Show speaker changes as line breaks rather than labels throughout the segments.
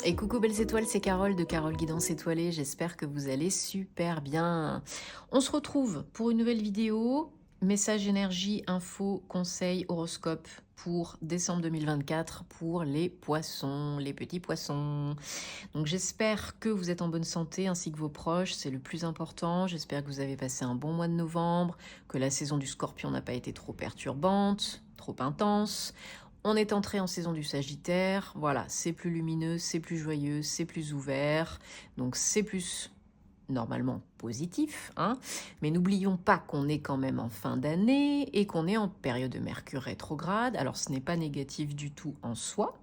Et coucou belles étoiles, c'est Carole de Carole Guidance Étoilée, j'espère que vous allez super bien. On se retrouve pour une nouvelle vidéo, message énergie, info, conseil, horoscope pour décembre 2024 pour les poissons, les petits poissons. Donc j'espère que vous êtes en bonne santé ainsi que vos proches, c'est le plus important. J'espère que vous avez passé un bon mois de novembre, que la saison du Scorpion n'a pas été trop perturbante, trop intense. On est entré en saison du Sagittaire, voilà, c'est plus lumineux, c'est plus joyeux, c'est plus ouvert, donc c'est plus normalement positif, hein. Mais n'oublions pas qu'on est quand même en fin d'année et qu'on est en période de Mercure rétrograde, alors ce n'est pas négatif du tout en soi.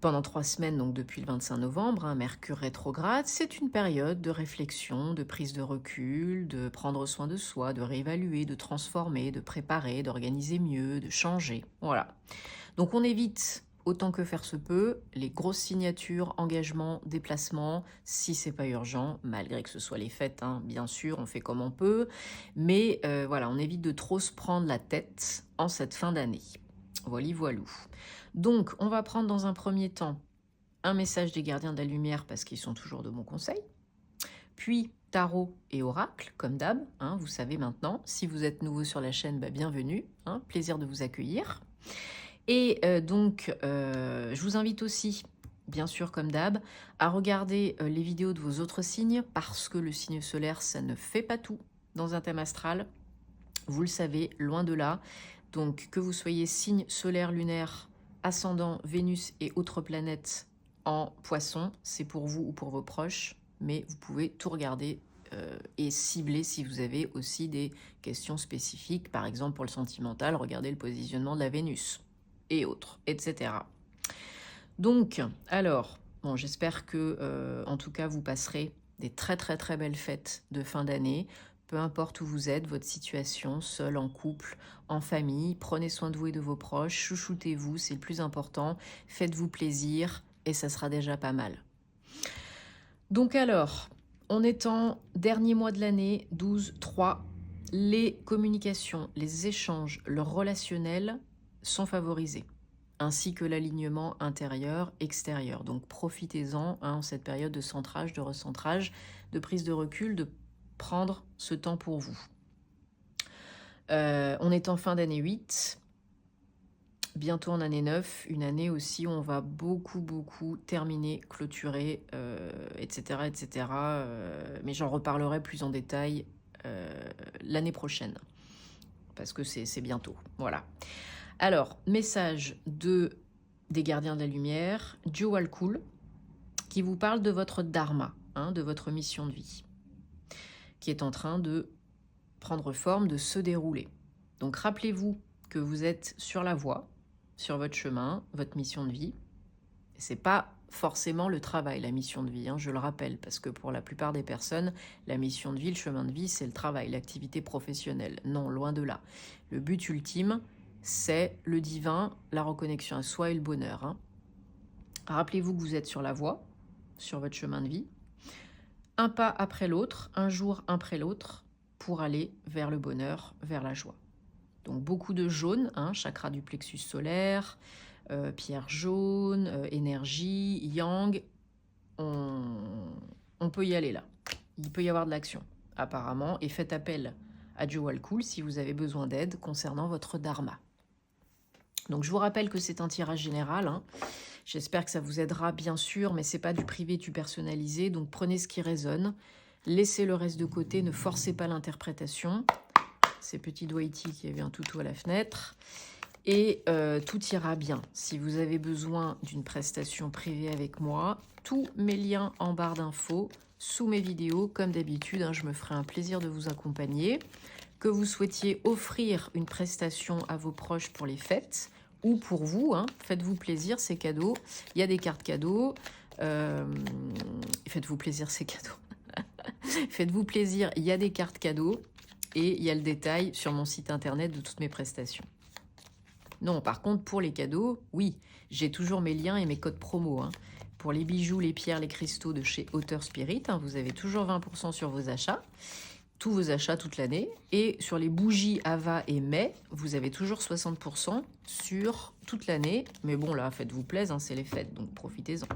Pendant 3 semaines, donc depuis le 25 novembre, hein, Mercure rétrograde, c'est une période de réflexion, de prise de recul, de prendre soin de soi, de réévaluer, de transformer, de préparer, d'organiser mieux, de changer. Voilà. Donc on évite autant que faire se peut les grosses signatures, engagements, déplacements, si c'est pas urgent, malgré que ce soit les fêtes, hein, bien sûr, on fait comme on peut. Mais voilà, on évite de trop se prendre la tête en cette fin d'année. Voilà, voilou. Donc, on va prendre dans un premier temps un message des gardiens de la lumière parce qu'ils sont toujours de bons conseils. Puis, tarot et oracle, comme d'hab, hein, vous savez maintenant. Si vous êtes nouveau sur la chaîne, bah, bienvenue, hein, plaisir de vous accueillir. Et je vous invite aussi, bien sûr comme d'hab, à regarder les vidéos de vos autres signes parce que le signe solaire, ça ne fait pas tout dans un thème astral. Vous le savez, loin de là. Donc, que vous soyez signe solaire, lunaire, ascendant, Vénus et autres planètes en poisson, c'est pour vous ou pour vos proches, mais vous pouvez tout regarder et cibler si vous avez aussi des questions spécifiques. Par exemple, pour le sentimental, regardez le positionnement de la Vénus et autres, etc. Donc, alors, bon, j'espère que, en tout cas, vous passerez des très très très belles fêtes de fin d'année. Peu importe où vous êtes, votre situation, seul, en couple, en famille, prenez soin de vous et de vos proches, chouchoutez-vous, c'est le plus important, faites-vous plaisir et ça sera déjà pas mal. Donc alors, on est en dernier mois de l'année, 12-3, les communications, les échanges, le relationnel sont favorisés, ainsi que l'alignement intérieur-extérieur. Donc profitez-en en cette période de centrage, de recentrage, de prise de recul, de prendre ce temps pour vous. On est en fin d'année 8, bientôt en année 9, une année aussi où on va beaucoup terminer, clôturer, etc. etc. Mais j'en reparlerai plus en détail l'année prochaine, parce que c'est bientôt. Voilà. Alors, message des gardiens de la lumière, Jewel-Cool, qui vous parle de votre dharma, hein, de votre mission de vie, qui est en train de prendre forme, de se dérouler. Donc rappelez-vous que vous êtes sur la voie, sur votre chemin, votre mission de vie. C'est pas forcément le travail, la mission de vie, hein, je le rappelle, parce que pour la plupart des personnes, la mission de vie, le chemin de vie, c'est le travail, l'activité professionnelle. Non, loin de là. Le but ultime, c'est le divin, la reconnexion à soi et le bonheur, hein. Rappelez-vous que vous êtes sur la voie, sur votre chemin de vie, un pas après l'autre, un jour après l'autre, pour aller vers le bonheur, vers la joie. Donc beaucoup de jaune, hein, chakra du plexus solaire, pierre jaune, énergie, yang. On peut y aller là. Il peut y avoir de l'action, apparemment. Et faites appel à Jewel-Cool si vous avez besoin d'aide concernant votre dharma. Donc je vous rappelle que c'est un tirage général, hein. J'espère que ça vous aidera bien sûr, mais c'est pas du privé, du personnalisé, donc prenez ce qui résonne, laissez le reste de côté, ne forcez pas l'interprétation. C'est petit Dwighty qui avait un toutou à la fenêtre, et tout ira bien. Si vous avez besoin d'une prestation privée avec moi, tous mes liens en barre d'infos, sous mes vidéos, comme d'habitude, hein, je me ferai un plaisir de vous accompagner. Que vous souhaitiez offrir une prestation à vos proches pour les fêtes, ou pour vous, hein, faites-vous plaisir, c'est cadeau. Il y a des cartes cadeaux. Faites-vous plaisir, c'est cadeau. Faites-vous plaisir, il y a des cartes cadeaux. Et il y a le détail sur mon site internet de toutes mes prestations. Non, par contre, pour les cadeaux, oui, j'ai toujours mes liens et mes codes promo, hein. Pour les bijoux, les pierres, les cristaux de chez Auteur Spirit, hein, vous avez toujours 20% sur vos achats. Tous vos achats toute l'année. Et sur les bougies Ava et Mai, vous avez toujours 60% sur toute l'année. Mais bon, là, faites-vous plaisir, hein, c'est les fêtes, donc profitez-en.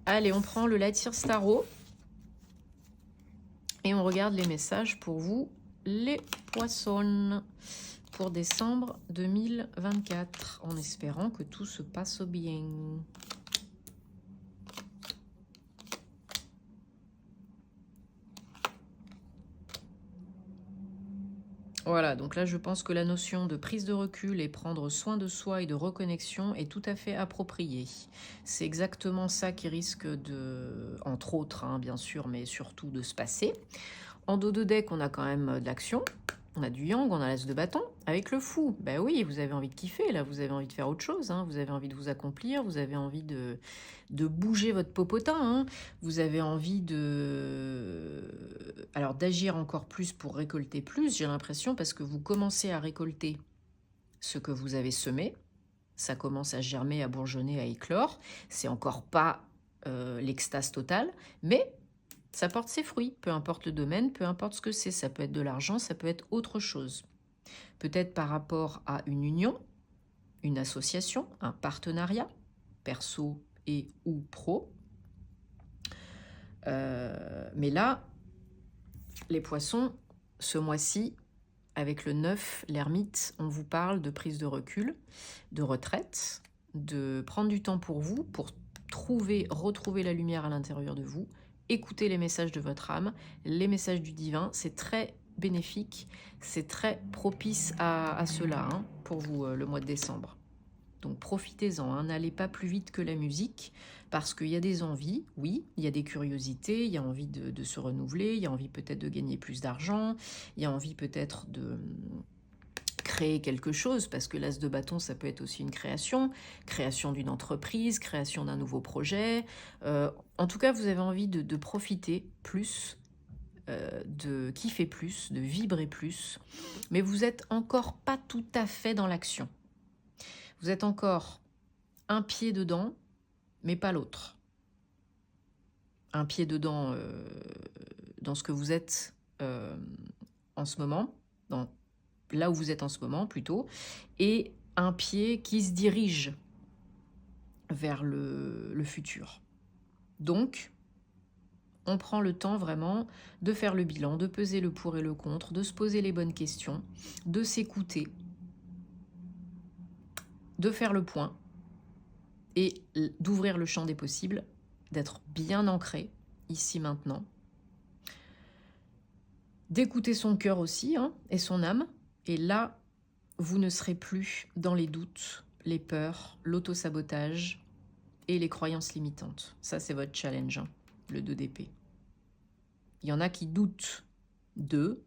Allez, on prend le Light Year Tarot. Et on regarde les messages pour vous, les poissons, pour décembre 2024, en espérant que tout se passe bien. Voilà, donc là je pense que la notion de prise de recul et prendre soin de soi et de reconnexion est tout à fait appropriée. C'est exactement ça qui risque de, entre autres hein, bien sûr, mais surtout de se passer. En dos de deck, on a quand même de l'action. On a du yang, on a l'as de bâton. Avec le fou, ben oui, vous avez envie de kiffer, là, vous avez envie de faire autre chose. Hein. Vous avez envie de vous accomplir, vous avez envie de bouger votre popotin. Hein. Vous avez envie alors d'agir encore plus pour récolter plus, j'ai l'impression, parce que vous commencez à récolter ce que vous avez semé. Ça commence à germer, à bourgeonner, à éclore. C'est encore pas l'extase totale, mais ça porte ses fruits, peu importe le domaine, peu importe ce que c'est. Ça peut être de l'argent, ça peut être autre chose. Peut-être par rapport à une union, une association, un partenariat, perso et ou pro. Mais là, les poissons, ce mois-ci, avec le 9, l'ermite, on vous parle de prise de recul, de retraite, de prendre du temps pour vous, pour retrouver la lumière à l'intérieur de vous, écoutez les messages de votre âme, les messages du divin, c'est très bénéfique, c'est très propice à cela hein, pour vous le mois de décembre. Donc profitez-en, hein, n'allez pas plus vite que la musique, parce qu'il y a des envies, oui, il y a des curiosités, il y a envie de se renouveler, il y a envie peut-être de gagner plus d'argent, il y a envie peut-être de créer quelque chose, parce que l'as de bâton, ça peut être aussi une création d'une entreprise, création d'un nouveau projet. En tout cas, vous avez envie de profiter plus, de kiffer plus, de vibrer plus, mais vous n'êtes encore pas tout à fait dans l'action. Vous êtes encore un pied dedans, mais pas l'autre. Un pied dedans dans ce que vous êtes en ce moment, là où vous êtes en ce moment plutôt, et un pied qui se dirige vers le futur. Donc, on prend le temps vraiment de faire le bilan, de peser le pour et le contre, de se poser les bonnes questions, de s'écouter, de faire le point et d'ouvrir le champ des possibles, d'être bien ancré ici maintenant, d'écouter son cœur aussi hein, et son âme. Et là, vous ne serez plus dans les doutes, les peurs, l'auto-sabotage et les croyances limitantes. Ça, c'est votre challenge, hein, le 2 d'épée. Il y en a qui doutent d'eux,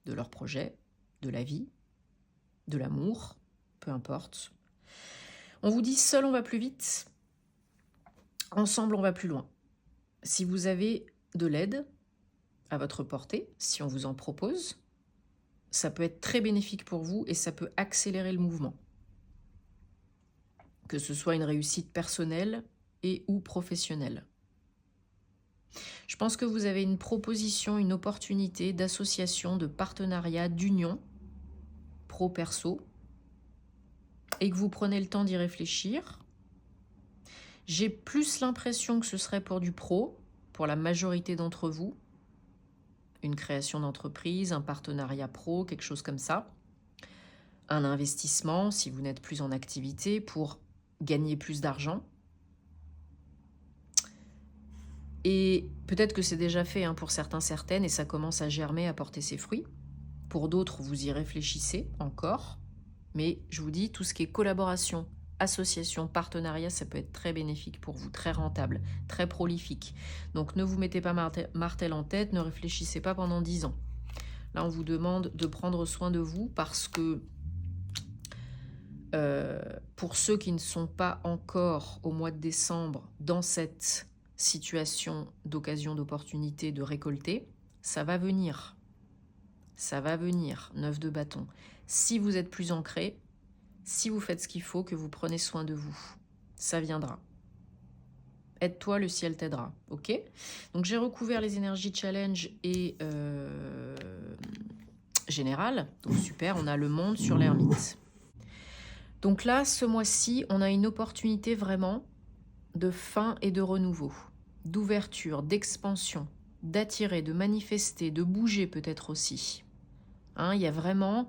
de leur projet, de la vie, de l'amour, peu importe. On vous dit, seul on va plus vite, ensemble on va plus loin. Si vous avez de l'aide à votre portée, si on vous en propose, ça peut être très bénéfique pour vous et ça peut accélérer le mouvement. Que ce soit une réussite personnelle et ou professionnelle. Je pense que vous avez une proposition, une opportunité d'association, de partenariat, d'union, pro-perso, et que vous prenez le temps d'y réfléchir. J'ai plus l'impression que ce serait pour du pro, pour la majorité d'entre vous. Une création d'entreprise, un partenariat pro, quelque chose comme ça. Un investissement, si vous n'êtes plus en activité, pour gagner plus d'argent. Et peut-être que c'est déjà fait hein, pour certains, certaines, et ça commence à germer, à porter ses fruits. Pour d'autres, vous y réfléchissez encore. Mais je vous dis, tout ce qui est collaboration, association, partenariat, ça peut être très bénéfique pour vous, très rentable, très prolifique. Donc ne vous mettez pas martel en tête, ne réfléchissez pas pendant 10 ans. Là, on vous demande de prendre soin de vous parce que pour ceux qui ne sont pas encore au mois de décembre dans cette situation d'occasion, d'opportunité, de récolter, ça va venir. Ça va venir, 9 de bâton. Si vous êtes plus ancré, si vous faites ce qu'il faut, que vous prenez soin de vous, ça viendra. Aide-toi, le ciel t'aidera, ok? Donc j'ai recouvert les énergies challenge et générales. Donc super, on a le monde sur l'ermite. Donc là, ce mois-ci, on a une opportunité vraiment de fin et de renouveau, d'ouverture, d'expansion, d'attirer, de manifester, de bouger peut-être aussi. Hein, il y a vraiment,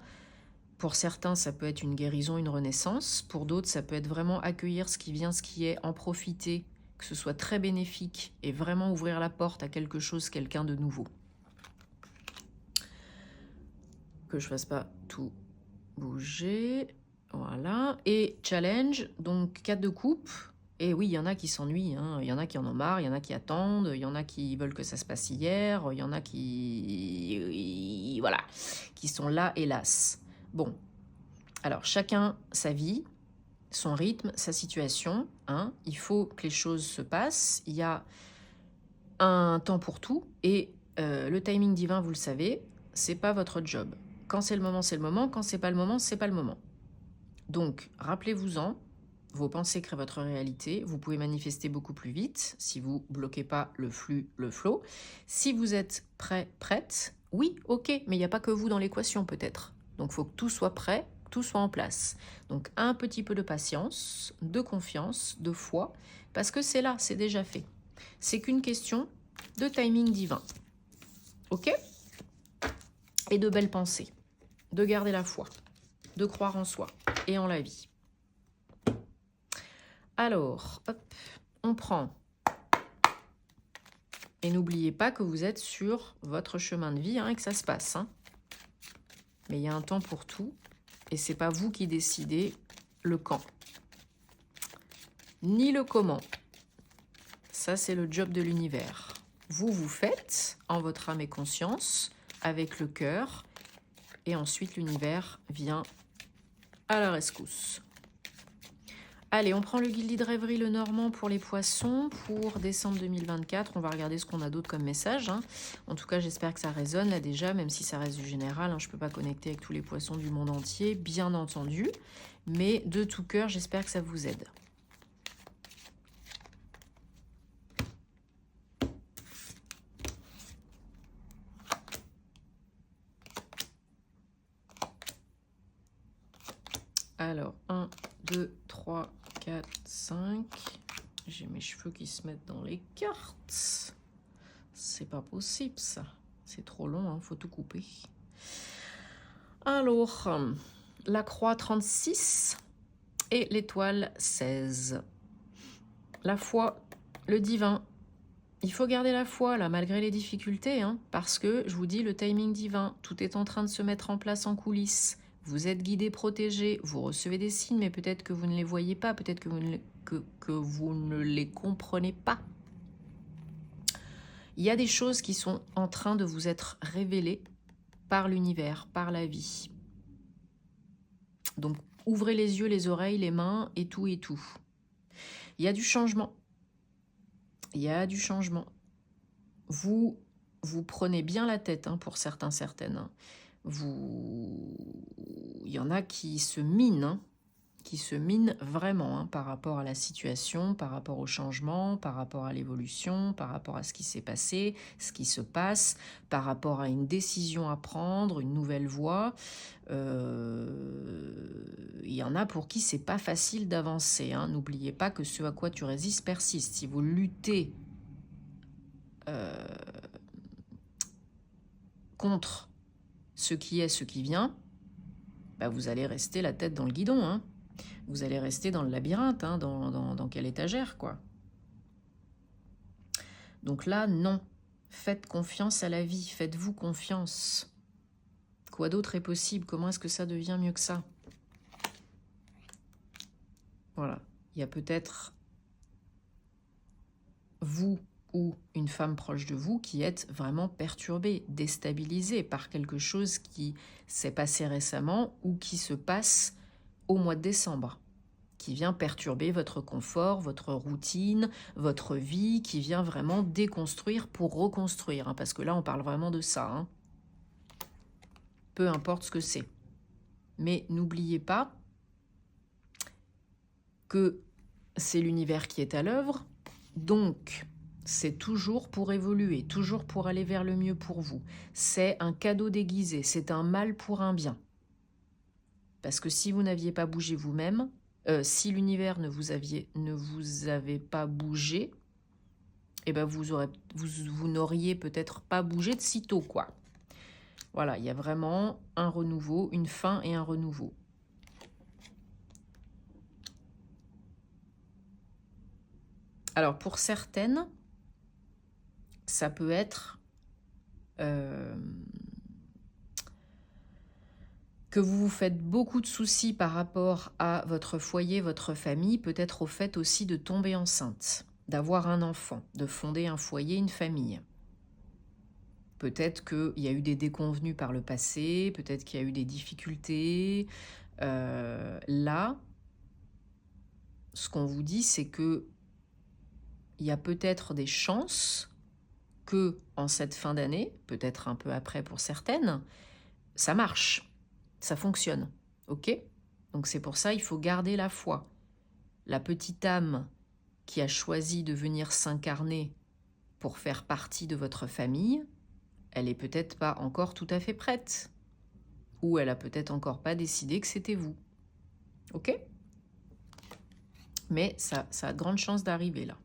pour certains, ça peut être une guérison, une renaissance. Pour d'autres, ça peut être vraiment accueillir ce qui vient, ce qui est, en profiter, que ce soit très bénéfique et vraiment ouvrir la porte à quelque chose, quelqu'un de nouveau. Que je fasse pas tout bouger. Voilà. Et challenge, donc 4 de coupe. Et oui, il y en a qui s'ennuient, hein. Il y en a qui en ont marre, il y en a qui attendent, il y en a qui veulent que ça se passe hier, il y en a qui... Voilà, qui sont là, hélas. Bon, alors chacun sa vie, son rythme, sa situation. Hein. Il faut que les choses se passent. Il y a un temps pour tout. Et le timing divin, vous le savez, c'est pas votre job. Quand c'est le moment, c'est le moment. Quand c'est pas le moment, c'est pas le moment. Donc, rappelez-vous-en, vos pensées créent votre réalité. Vous pouvez manifester beaucoup plus vite si vous bloquez pas le flux, le flow. Si vous êtes prêt, prête, oui, ok, mais il n'y a pas que vous dans l'équation peut-être. Donc, il faut que tout soit prêt, que tout soit en place. Donc, un petit peu de patience, de confiance, de foi, parce que c'est là, c'est déjà fait. C'est qu'une question de timing divin. Ok? Et de belles pensées, de garder la foi, de croire en soi et en la vie. Alors, hop, on prend. Et n'oubliez pas que vous êtes sur votre chemin de vie, hein, et que ça se passe. Hein. Mais il y a un temps pour tout. Et c'est pas vous qui décidez le quand. Ni le comment. Ça, c'est le job de l'univers. Vous, vous faites en votre âme et conscience, avec le cœur. Et ensuite, l'univers vient à la rescousse. Allez, on prend le guilde de rêverie, le normand pour les poissons pour décembre 2024. On va regarder ce qu'on a d'autre comme message. Hein. En tout cas, j'espère que ça résonne là déjà, même si ça reste du général. Hein. Je ne peux pas connecter avec tous les poissons du monde entier, bien entendu. Mais de tout cœur, j'espère que ça vous aide. Alors, 1, 2, 3, 4, 5. J'ai mes cheveux qui se mettent dans les cartes. C'est pas possible, ça. C'est trop long, hein, faut tout couper. Alors, la croix 36 et l'étoile 16. La foi, le divin. Il faut garder la foi, là, malgré les difficultés, hein, parce que, je vous dis, le timing divin, tout est en train de se mettre en place en coulisses. Vous êtes guidé, protégé, vous recevez des signes, mais peut-être que vous ne les voyez pas, peut-être que vous ne les comprenez pas. Il y a des choses qui sont en train de vous être révélées par l'univers, par la vie. Donc, ouvrez les yeux, les oreilles, les mains et tout et tout. Il y a du changement. Il y a du changement. Vous prenez bien la tête, hein, pour certains, certaines. Hein. Il y en a qui se minent, hein, vraiment, hein, par rapport à la situation, par rapport au changement, par rapport à l'évolution, par rapport à ce qui s'est passé, ce qui se passe, par rapport à une décision à prendre, une nouvelle voie. Il y en a pour qui c'est pas facile d'avancer. Hein. N'oubliez pas que ce à quoi tu résistes persiste. Si vous luttez contre ce qui est, ce qui vient, bah vous allez rester la tête dans le guidon. Hein. Vous allez rester dans le labyrinthe, hein, dans quelle étagère, quoi. Donc là, non. Faites confiance à la vie, faites-vous confiance. Quoi d'autre est possible? Comment est-ce que ça devient mieux que ça? Voilà. Il y a peut-être vous ou une femme proche de vous qui êtes vraiment perturbée, déstabilisée par quelque chose qui s'est passé récemment ou qui se passe au mois de décembre, qui vient perturber votre confort, votre routine, votre vie, qui vient vraiment déconstruire pour reconstruire, hein, parce que là, on parle vraiment de ça. Hein. Peu importe ce que c'est. Mais n'oubliez pas que c'est l'univers qui est à l'œuvre, donc c'est toujours pour évoluer, toujours pour aller vers le mieux pour vous. C'est un cadeau déguisé, c'est un mal pour un bien. Parce que si vous n'aviez pas bougé vous-même, Si l'univers ne vous avait pas bougé, eh ben vous n'auriez peut-être pas bougé de sitôt, quoi. Voilà, il y a vraiment un renouveau, une fin et un renouveau. Alors, pour certaines, ça peut être que vous vous faites beaucoup de soucis par rapport à votre foyer, votre famille, peut-être au fait aussi de tomber enceinte, d'avoir un enfant, de fonder un foyer, une famille. Peut-être qu'il y a eu des déconvenues par le passé, peut-être qu'il y a eu des difficultés. Là, ce qu'on vous dit, c'est que il y a peut-être des chances que, en cette fin d'année, peut-être un peu après pour certaines, ça marche, ça fonctionne, ok? Donc c'est pour ça il faut garder la foi. La petite âme qui a choisi de venir s'incarner pour faire partie de votre famille, elle est peut-être pas encore tout à fait prête. Ou elle a peut-être encore pas décidé que c'était vous. Ok? Mais ça a de grandes chances d'arriver là.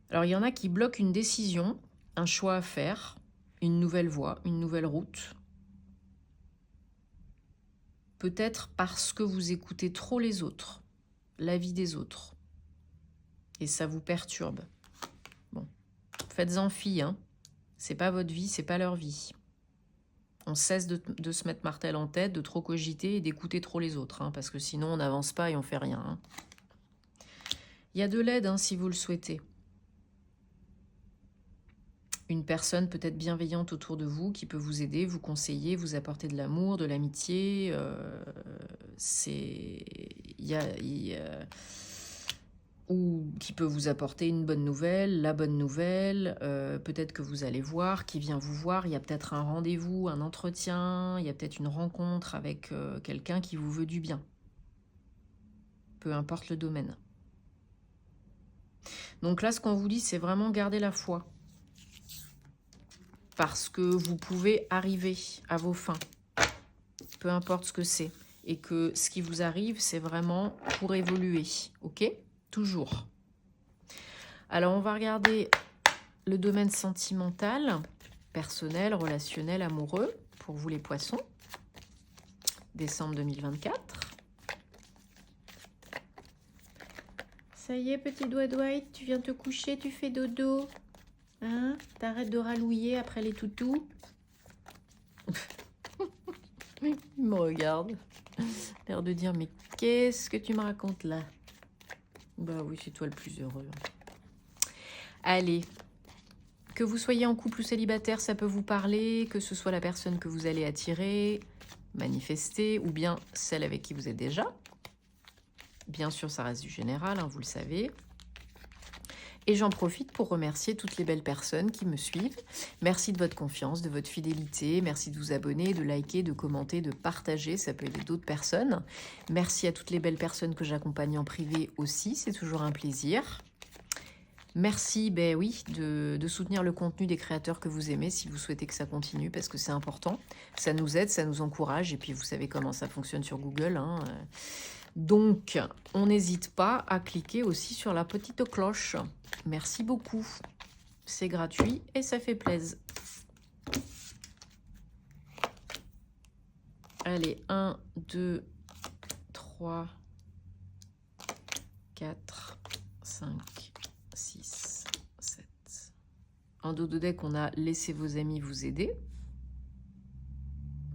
Alors il y en a qui bloquent une décision, un choix à faire, une nouvelle voie, une nouvelle route. Peut-être parce que vous écoutez trop les autres, l'avis des autres. Et ça vous perturbe. Bon, faites-en fi, hein. C'est pas votre vie, c'est pas leur vie. On cesse de se mettre martel en tête, de trop cogiter et d'écouter trop les autres, hein, parce que sinon on n'avance pas et on fait rien. Hein. Il y a de l'aide, hein, si vous le souhaitez. Une personne peut-être bienveillante autour de vous qui peut vous aider, vous conseiller, vous apporter de l'amour, de l'amitié. Ou qui peut vous apporter une bonne nouvelle, la bonne nouvelle, peut-être que vous allez voir, qui vient vous voir, il y a peut-être un rendez-vous, un entretien, il y a peut-être une rencontre avec quelqu'un qui vous veut du bien. Peu importe le domaine. Donc là, ce qu'on vous dit, c'est vraiment garder la foi. Parce que vous pouvez arriver à vos fins, peu importe ce que c'est. Et que ce qui vous arrive, c'est vraiment pour évoluer, ok? Toujours. Alors, on va regarder le domaine sentimental, personnel, relationnel, amoureux, pour vous les poissons. Décembre 2024. Ça y est, petit doigt Dwight, tu viens te coucher, tu fais dodo. Hein? T'arrêtes de ralouiller après les toutous. Il me regarde. L'air de dire, mais qu'est-ce que tu me racontes là? Bah oui, c'est toi le plus heureux. Allez, que vous soyez en couple ou célibataire, ça peut vous parler, que ce soit la personne que vous allez attirer, manifester, ou bien celle avec qui vous êtes déjà. Bien sûr, ça reste du général, hein, vous le savez. Et j'en profite pour remercier toutes les belles personnes qui me suivent. Merci de votre confiance, de votre fidélité. Merci de vous abonner, de liker, de commenter, de partager. Ça peut aider d'autres personnes. Merci à toutes les belles personnes que j'accompagne en privé aussi. C'est toujours un plaisir. Merci, ben oui, de soutenir le contenu des créateurs que vous aimez si vous souhaitez que ça continue parce que c'est important. Ça nous aide, ça nous encourage. Et puis, vous savez comment ça fonctionne sur Google, hein. Donc, on n'hésite pas à cliquer aussi sur la petite cloche. Merci beaucoup. C'est gratuit et ça fait plaisir. Allez, 1, 2, 3, 4, 5, 6, 7. En dos de deck, on a laissé vos amis vous aider.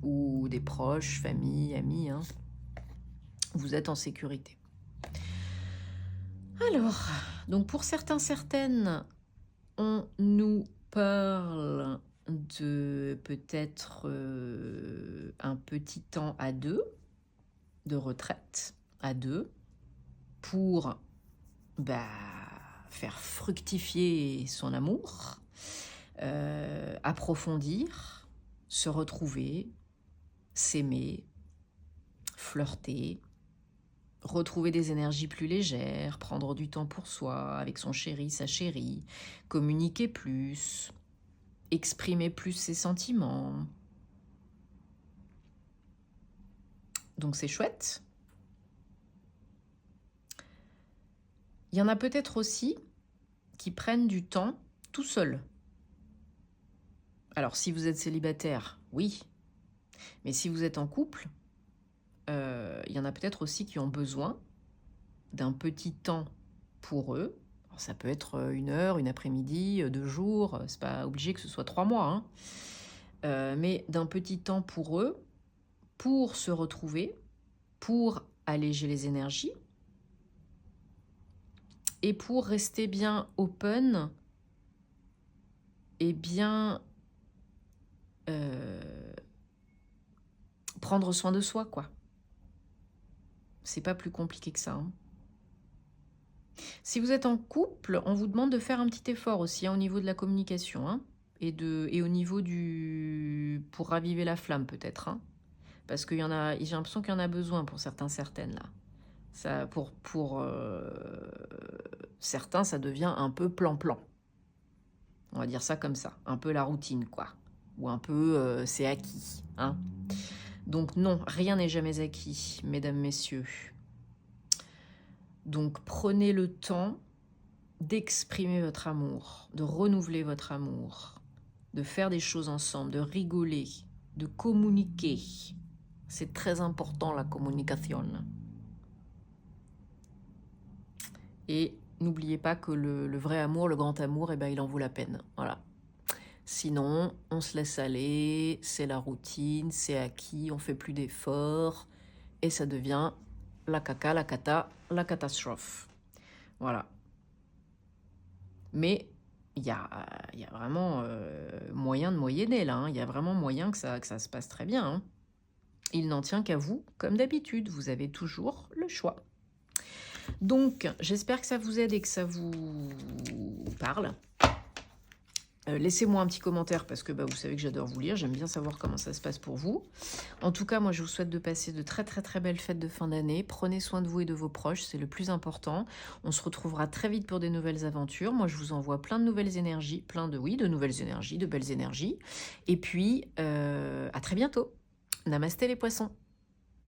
Ou des proches, famille, amis, hein. Vous êtes en sécurité. Alors, donc pour certains, certaines, on nous parle de peut-être un petit temps à deux, de retraite à deux, pour faire fructifier son amour, approfondir, se retrouver, s'aimer, flirter, retrouver des énergies plus légères, prendre du temps pour soi, avec son chéri, sa chérie, communiquer plus, exprimer plus ses sentiments. Donc c'est chouette. Il y en a peut-être aussi qui prennent du temps tout seuls. Alors, si vous êtes célibataire, oui. Mais si vous êtes en couple, il y en a peut-être aussi qui ont besoin d'un petit temps pour eux. Alors, ça peut être 1 heure, une après-midi, 2 jours. C'est pas obligé que ce soit 3 mois, hein. Mais d'un petit temps pour eux, pour se retrouver, pour alléger les énergies et pour rester bien open et bien prendre soin de soi, quoi. C'est pas plus compliqué que ça, hein. Si vous êtes en couple, on vous demande de faire un petit effort aussi, hein, au niveau de la communication, hein, et au niveau du... pour raviver la flamme peut-être, hein, parce qu'il y en a, j'ai l'impression qu'il y en a besoin pour certains, certaines là. Ça, pour certains, ça devient un peu plan-plan. On va dire ça comme ça, un peu la routine, quoi. Ou un peu c'est acquis, hein. Donc non, rien n'est jamais acquis, mesdames, messieurs. Donc prenez le temps d'exprimer votre amour, de renouveler votre amour, de faire des choses ensemble, de rigoler, de communiquer. C'est très important, la communication. Et n'oubliez pas que le vrai amour, le grand amour, eh ben, il en vaut la peine. Voilà. Sinon, on se laisse aller, c'est la routine, c'est acquis, on fait plus d'efforts, et ça devient la caca, la cata, la catastrophe. Voilà. Mais il y a vraiment moyen de moyenner, là, hein. Il y a vraiment moyen que ça se passe très bien, hein. Il n'en tient qu'à vous, comme d'habitude. Vous avez toujours le choix. Donc, j'espère que ça vous aide et que ça vous parle. Laissez-moi un petit commentaire parce que vous savez que j'adore vous lire. J'aime bien savoir comment ça se passe pour vous. En tout cas, moi, je vous souhaite de passer de très, très, très belles fêtes de fin d'année. Prenez soin de vous et de vos proches, c'est le plus important. On se retrouvera très vite pour des nouvelles aventures. Moi, je vous envoie plein de nouvelles énergies, de nouvelles énergies, de belles énergies. Et puis, à très bientôt. Namasté les poissons.